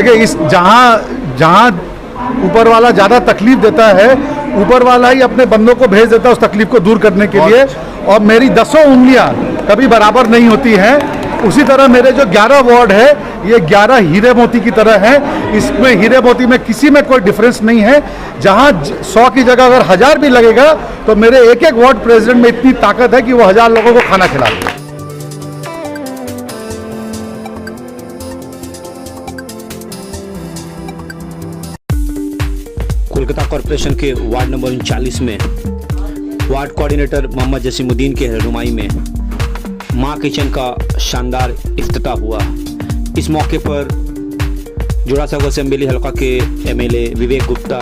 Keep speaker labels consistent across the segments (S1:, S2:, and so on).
S1: देखिए इस जहाँ जहाँ ऊपर वाला ज़्यादा तकलीफ देता है, ऊपर वाला ही अपने बंदों को भेज देता है उस तकलीफ को दूर करने के लिए। और मेरी 10 उंगलियाँ कभी बराबर नहीं होती हैं। उसी तरह मेरे जो 11 वार्ड है, ये 11 हीरे मोती की तरह हैं। इसमें हीरे मोती में किसी में कोई डिफरेंस नहीं है। जहाँ 100 की जगह अगर 1000 भी लगेगा तो मेरे एक एक वार्ड प्रेसिडेंट में इतनी ताकत है कि वो 1000 लोगों को खाना खिला देगा।
S2: कोलकाता कॉरपोरेशन के वार्ड नंबर 39 में वार्ड कोऑर्डिनेटर मोहम्मद जसीमुद्दीन के रहनुमाई में माँ किचन का शानदार इफ्तिताह हुआ। इस मौके पर जोड़ासांको असेंबली हलका के एमएलए विवेक गुप्ता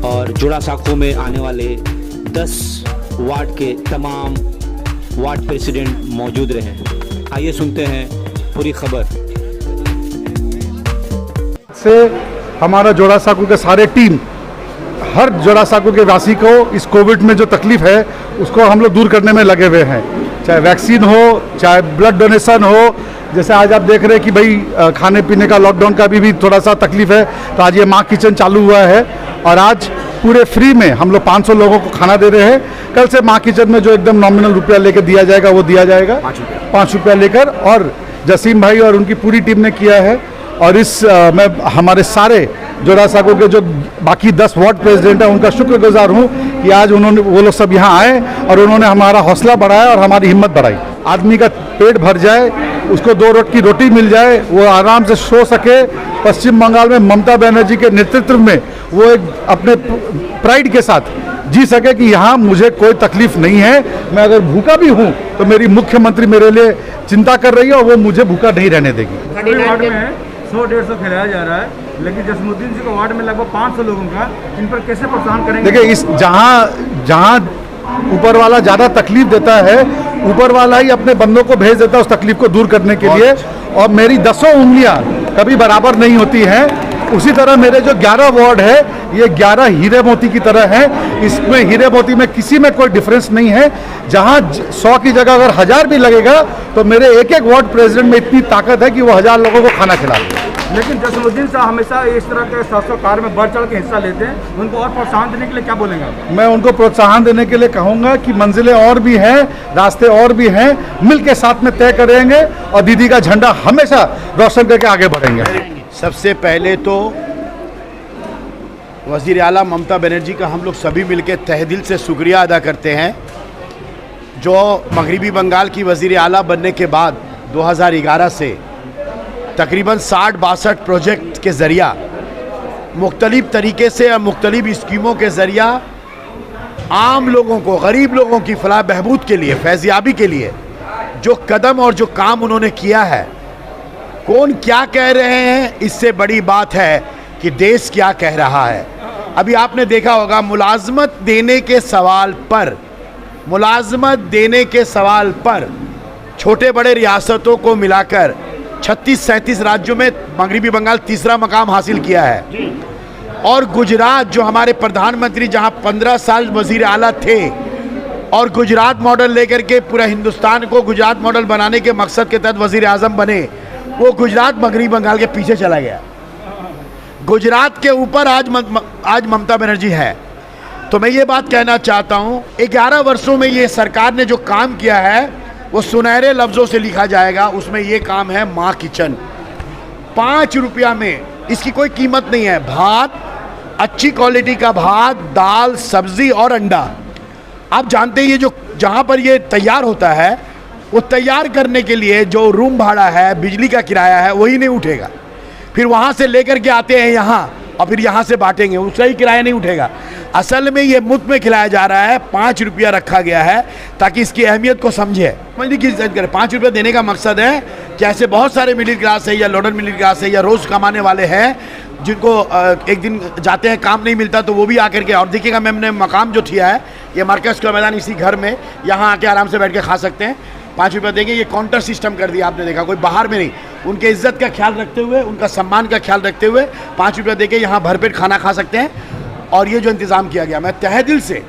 S2: और जोड़ासांको में आने वाले 10 वार्ड के तमाम वार्ड प्रेसिडेंट मौजूद रहे। आइए सुनते हैं पूरी खबर।
S1: से हमारा जोड़ासांको के सारे टीम हर जोड़ासांको के वासी को इस कोविड में जो तकलीफ है उसको हम लोग दूर करने में लगे हुए हैं। चाहे वैक्सीन हो, चाहे ब्लड डोनेशन हो। जैसे आज आप देख रहे हैं कि भाई खाने पीने का लॉकडाउन का भी थोड़ा सा तकलीफ है, तो आज ये माँ किचन चालू हुआ है और आज पूरे फ्री में हम लोग 500 लोगों को खाना दे रहे हैं। कल से माँ किचन में जो एकदम नॉमिनल रुपया लेकर दिया जाएगा वो दिया जाएगा, 5 रुपया लेकर। और जसीम भाई और उनकी पूरी टीम ने किया है। और इस मैं हमारे सारे जोड़ासांको के जो बाकी 10 वार्ड प्रेसिडेंट हैं उनका शुक्रगुजार हूँ कि आज वो लोग सब यहाँ आए और उन्होंने हमारा हौसला बढ़ाया और हमारी हिम्मत बढ़ाई। आदमी का पेट भर जाए, उसको 2 रोटी की रोटी मिल जाए, वो आराम से सो सके। पश्चिम बंगाल में ममता बनर्जी के नेतृत्व में वो एक अपने प्राइड के साथ जी सके कि यहाँ मुझे कोई तकलीफ नहीं है। मैं अगर भूखा भी हूँ तो मेरी मुख्यमंत्री मेरे लिए चिंता कर रही है और वो मुझे भूखा नहीं रहने देगी।
S3: 100-150 खिलाया जा रहा है, लेकिन जसीमुद्दीन जी को वार्ड में लगभग 500 लोगों का, इन पर कैसे प्रोत्साहन करेंगे?
S1: देखिए इस जहाँ ऊपर वाला ज़्यादा तकलीफ देता है, ऊपर वाला ही अपने बंदों को भेज देता है उस तकलीफ को दूर करने के लिए। और मेरी 10 उंगलियाँ कभी बराबर नहीं होती हैं। उसी तरह मेरे जो 11 वार्ड है, ये 11 हीरे मोती की तरह हैं। इसमें हीरे मोती में किसी में कोई डिफरेंस नहीं है। जहाँ 100 की जगह अगर 1000 भी लगेगा तो मेरे एक एक वार्ड प्रेसिडेंट में इतनी ताकत है कि वो 1000 लोगों को खाना खिला देगा।
S3: लेकिन जसीमुद्दीन साहब हमेशा इस तरह के 700 कार्य में बढ़ चढ़ के हिस्सा लेते हैं, उनको और प्रोत्साहन देने के लिए क्या बोलेंगे?
S1: मैं उनको प्रोत्साहन देने के लिए कहूँगा कि मंजिलें और भी हैं, रास्ते और भी हैं, मिल के साथ में तय करेंगे और दीदी का झंडा हमेशा रोशन करके आगे बढ़ेंगे।
S4: सबसे पहले तो वज़ीर आला ममता बनर्जी का हम लोग सभी मिलकर तहे दिल से शुक्रिया अदा करते हैं, जो मगरिबी बंगाल की वज़ीर आला बनने के बाद 2011 से तकरीबन 60-62 प्रोजेक्ट के ज़रिया मुख्तलिफ़ तरीके से और मुख्तलिफ़ स्कीमों के ज़रिया आम लोगों को, गरीब लोगों की फलाह बहबूद के लिए, फैज़याबी के लिए जो कदम और जो काम उन्होंने किया है, कौन क्या कह रहे हैं इससे बड़ी बात है कि देश क्या कह रहा है। अभी आपने देखा होगा मुलाजमत देने के सवाल पर छोटे बड़े रियासतों को मिलाकर 36-37 राज्यों में मगरिबी बंगाल तीसरा मकाम हासिल किया है। और गुजरात, जो हमारे प्रधानमंत्री जहां 15 साल वजीर आला थे और गुजरात मॉडल लेकर के पूरा हिंदुस्तान को गुजरात मॉडल बनाने के मकसद के तहत वजीर आज़म बने, वो गुजरात मगरिबी बंगाल के पीछे चला गया। गुजरात के ऊपर आज ममता बनर्जी है। तो मैं ये बात कहना चाहता हूँ, 11 वर्षों में ये सरकार ने जो काम किया है वो सुनहरे लफ्ज़ों से लिखा जाएगा। उसमें ये काम है माँ किचन। 5 रुपया में इसकी कोई कीमत नहीं है। भात, अच्छी क्वालिटी का भात, दाल, सब्ज़ी और अंडा। आप जानते हैं ये जो जहाँ पर ये तैयार होता है, वो तैयार करने के लिए जो रूम भाड़ा है, बिजली का किराया है, वही नहीं उठेगा। फिर वहाँ से लेकर के आते हैं यहाँ और फिर यहाँ से बांटेंगे, उसका ही किराया नहीं उठेगा। असल में ये मुफ्त में खिलाया जा रहा है। 5 रुपया रखा गया है ताकि इसकी अहमियत को समझे, समझने की इज्जत करें। 5 रुपया देने का मकसद है कि ऐसे बहुत सारे मिडिल क्लास है या लोअर मिडिल क्लास है या रोज़ कमाने वाले हैं जिनको एक दिन जाते हैं काम नहीं मिलता, तो वो भी आकर के, और देखिएगा मैंने मकाम जो किया है, ये मार्केट का मैदान इसी घर में, यहाँ आके आराम से बैठ के खा सकते हैं। 5 रुपया देंगे। ये काउंटर सिस्टम कर दिया, आपने देखा, कोई बाहर में नहीं। उनके इज्जत का ख्याल रखते हुए, उनका सम्मान का ख्याल रखते हुए 5 रुपया देके यहाँ भरपेट खाना खा सकते हैं। और ये जो इंतज़ाम किया गया, मैं तहे दिल से,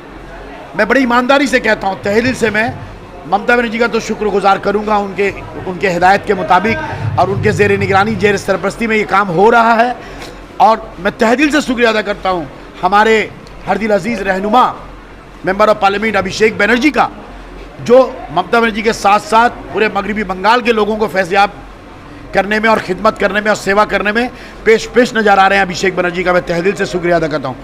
S4: मैं बड़ी ईमानदारी से कहता हूँ, तहे दिल से मैं ममता बनर्जी का तो शुक्रगुजार करूँगा उनके हिदायत के मुताबिक। और उनके ज़ेर निगरानी ज़ेर सरपरस्ती में ये काम हो रहा है। और मैं तहे दिल से शुक्रिया अदा करता हूँ हमारे हरदिल अजीज़ रहनुमा member of parliament Abhishek Banerjee का, जो ममता बनर्जी के साथ साथ पूरे मगरबी बंगाल के लोगों को फैज़याब करने में और खिदमत करने में और सेवा करने में पेश नज़र आ रहे हैं। अभिषेक बनर्जी का मैं तहे दिल से शुक्रिया अदा करता हूँ।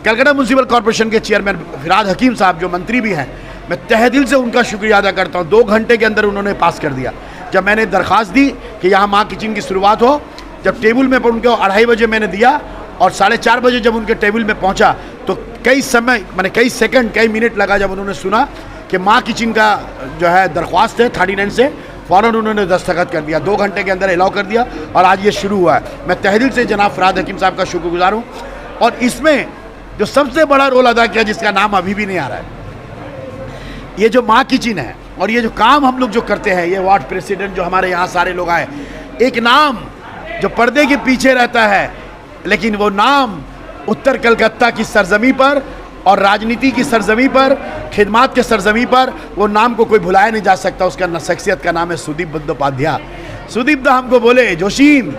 S4: कलकत्ता म्यूनसिपल कॉरपोरेशन के चेयरमैन फिराद हकीम साहब जो मंत्री भी हैं, मैं तहे दिल से उनका शुक्रिया अदा करता हूँ। 2 घंटे के अंदर उन्होंने पास कर दिया। जब मैंने दरख्वास्त दी कि यहाँ माँ किचन की शुरुआत हो, जब टेबल में पर उनको 2:30 बजे मैंने दिया और 4:30 बजे जब उनके टेबल में पहुँचा तो कई सेकंड कई मिनट लगा जब उन्होंने सुना कि माँ किचन का जो है दरख्वास्त है 39 से, फ़ौरन उन्होंने दस्तखत कर दिया। 2 घंटे के अंदर अलाउ कर दिया और आज ये शुरू हुआ है। मैं तहे दिल से जनाब फिराद हकीम साहब का शुक्रगुजार हूँ। और इसमें जो सबसे बड़ा रोल अदा किया, जिसका नाम अभी भी नहीं आ रहा है, ये जो माँ किचन है और ये जो काम हम लोग जो करते हैं, ये वार्ड प्रेसिडेंट जो हमारे यहाँ सारे लोग आए, एक नाम जो पर्दे के पीछे रहता है, लेकिन वो नाम उत्तर कलकत्ता की सरजमी पर और राजनीति की सरजमी पर, खिदमात के सरजमी पर, वो नाम को कोई भुलाया नहीं जा सकता। उसका शख्सियत का नाम है सुदीप बंदोपाध्याय। सुदीप दा हमको बोले, जोशीम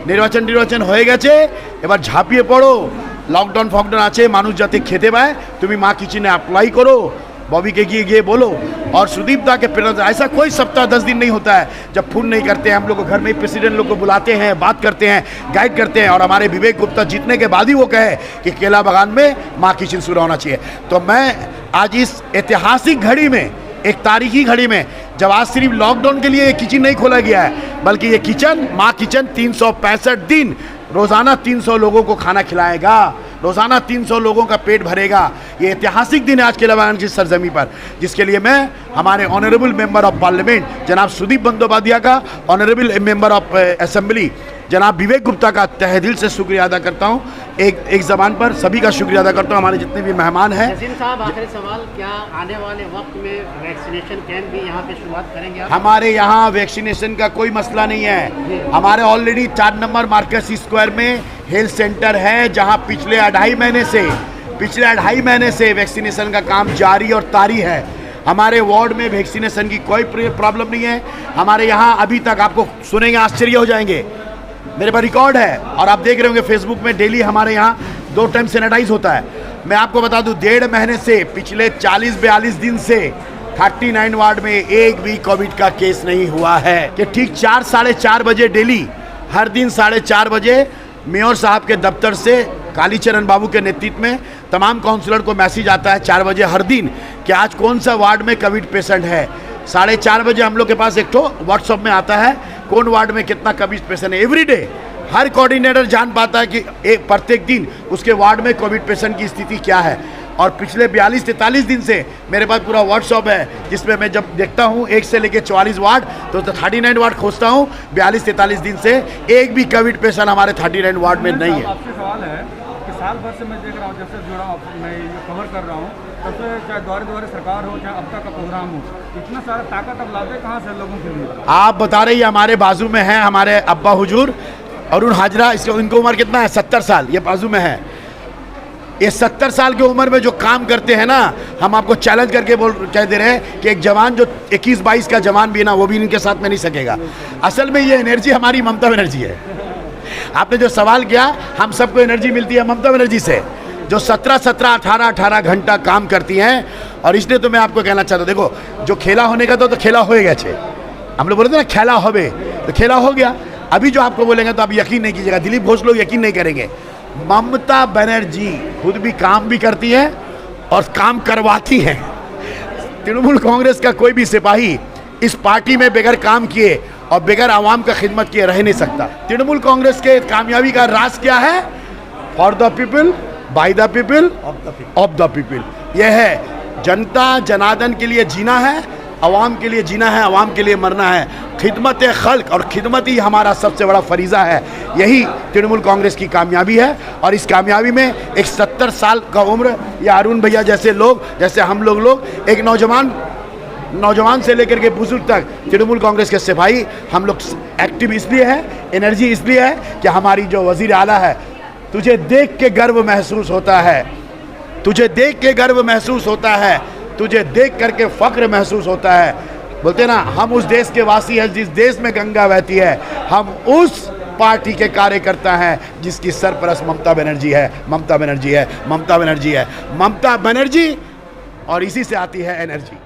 S4: निर्वाचन হয়ে গেছে, এবার ঝাঁপিয়ে পড়ো, লকডাউন ফকডাউন আছে, মানুষ যাতে খেতে পায়, তুমি মা কিচেনে अप्लाई करो, बॉबी के गए बोलो। और सुदीप दा के प्रेरणा, ऐसा कोई सप्ताह 10 दिन नहीं होता है जब फोन नहीं करते हैं हम लोग को। घर में प्रेसिडेंट लोग को बुलाते हैं, बात करते हैं, गाइड करते हैं। और हमारे विवेक गुप्ता जीतने के बाद ही वो कहे कि केला बागान में माँ किचन शुरू होना चाहिए। तो मैं आज इस ऐतिहासिक घड़ी में, एक तारीखी घड़ी में, जब आज सिर्फ लॉकडाउन के लिए ये किचन नहीं खोला गया है, बल्कि ये किचन माँ किचन 365 दिन रोज़ाना 300 लोगों को खाना खिलाएगा, रोज़ाना 300 लोगों का पेट भरेगा। ये ऐतिहासिक दिन है आज केला बागान की सरजमी पर, जिसके लिए मैं हमारे ऑनरेबल मेंबर ऑफ पार्लियामेंट जनाब सुदीप बंदोपाध्याय का, ऑनरेबल मेंबर ऑफ असेंबली जनाब विवेक गुप्ता का तहे दिल से शुक्रिया अदा करता हूँ। एक ज़बान पर सभी का शुक्रिया अदा करता हूँ, हमारे जितने भी मेहमान हैं।
S5: जसीम साहब, आखिरी सवाल, क्या आने वाले वक्त में वैक्सीनेशन कैंप भी यहाँ पे शुरुआत करेंगे आप?
S4: हमारे यहाँ वैक्सीनेशन का कोई मसला नहीं है। हमारे ऑलरेडी 4 नंबर मार्केट स्क्वायर में हेल्थ सेंटर है, जहाँ पिछले 2.5 महीने से वैक्सीनेशन का काम जारी और तारी है। हमारे वार्ड में वैक्सीनेशन की कोई प्रॉब्लम नहीं है। हमारे यहाँ अभी तक, आपको सुनेंगे आश्चर्य हो जाएंगे, मेरे पास रिकॉर्ड है और आप देख रहे होंगे फेसबुक में, डेली हमारे यहाँ 2 टाइम सैनिटाइज होता है। मैं आपको बता दूं, 1.5 महीने से, पिछले 40-42 दिन से 39 वार्ड में एक भी कोविड का केस नहीं हुआ है। कि ठीक 4-4:30 बजे डेली, हर दिन 4:30 बजे मेयर साहब के दफ्तर से कालीचरण बाबू के नेतृत्व में तमाम काउंसलर को मैसेज आता है 4 बजे हर दिन कि आज कौन सा वार्ड में कोविड पेशेंट है। 4:30 बजे हम लोग के पास एक तो व्हाट्सअप में आता है कौन वार्ड में कितना कोविड पेशेंट है। एवरीडे हर कोऑर्डिनेटर जान पाता है कि प्रत्येक दिन उसके वार्ड में कोविड पेशेंट की स्थिति क्या है। और पिछले 42-43 दिन से मेरे पास पूरा व्हाट्सअप है, जिसमें मैं जब देखता हूँ 1 से लेकर 44 वार्ड तो 39 वार्ड खोजता हूँ। 42-43 दिन से एक भी कोविड पेशेंट हमारे 39 वार्ड में नहीं है।
S3: आपसे सवाल है कि साल भर से मैं देख रहा हूँ, जब से जुड़ा हूँ, मैं ये कवर कर रहा हूँ, तब से चाहे द्वारे सरकार हो, चाहे अब तक का प्रोग्राम हो, इतना सारा ताकत अब लाते कहाँ से लोगों के लिए? आप
S4: बता रही, हमारे बाजू में है हमारे अब्बा हुजूर अरुण हाजरा, इनको उम्र कितना है? 70 साल। ये बाजू में है। ये 70 साल की उम्र में जो काम करते हैं ना, हम आपको चैलेंज करके कह दे रहे हैं कि एक जवान जो 21-22 का जवान भी है ना, वो भी इनके साथ में नहीं सकेगा। असल में ये एनर्जी हमारी ममता बनर्जी है। आपने जो सवाल किया, हम सबको एनर्जी मिलती है ममता बनर्जी से, जो 17-17, 18-18 घंटा काम करती हैं। और इसलिए तो मैं आपको कहना चाहता हूँ, देखो जो खेला होने का तो खेला हो गया छे, हम लोग बोलते हैं ना खेला होवे, तो खेला हो गया। अभी जो आपको बोलेंगे तो आप यकीन नहीं कीजिएगा, दिलीप घोष लोग यकीन नहीं करेंगे। ममता बनर्जी खुद भी काम भी करती है और काम करवाती है। तृणमूल कांग्रेस का कोई भी सिपाही इस पार्टी में बगैर काम किए और बगैर आवाम का खिदमत किए रह नहीं सकता। तृणमूल कांग्रेस के कामयाबी का राज क्या है? For the people, by the people, of the people. यह है जनता जनार्दन के लिए जीना है, आवाम के लिए जीना है, आवाम के लिए मरना है। खिदमत खल्क और खिदमत ही हमारा सबसे बड़ा फरीज़ा है। यही तृणमूल कांग्रेस की कामयाबी है। और इस कामयाबी में एक 70 साल का उम्र या अरुण भैया जैसे लोग, जैसे हम लोग एक नौजवान से लेकर के बुजुर्ग तक तृणमूल कांग्रेस के सिपाही हम लोग एक्टिव इसलिए है, एनर्जी इसलिए है कि हमारी जो वज़ीर आला है, तुझे देख के गर्व महसूस होता है, तुझे देख के गर्व महसूस होता है, तुझे देख करके फ़ख्र महसूस होता है। बोलते हैं ना, हम उस देश के वासी हैं जिस देश में गंगा बहती है। हम उस पार्टी के कार्यकर्ता हैं जिसकी सरपरस्त ममता बनर्जी है, ममता बनर्जी है, ममता बनर्जी है, ममता बनर्जी, और इसी से आती है एनर्जी।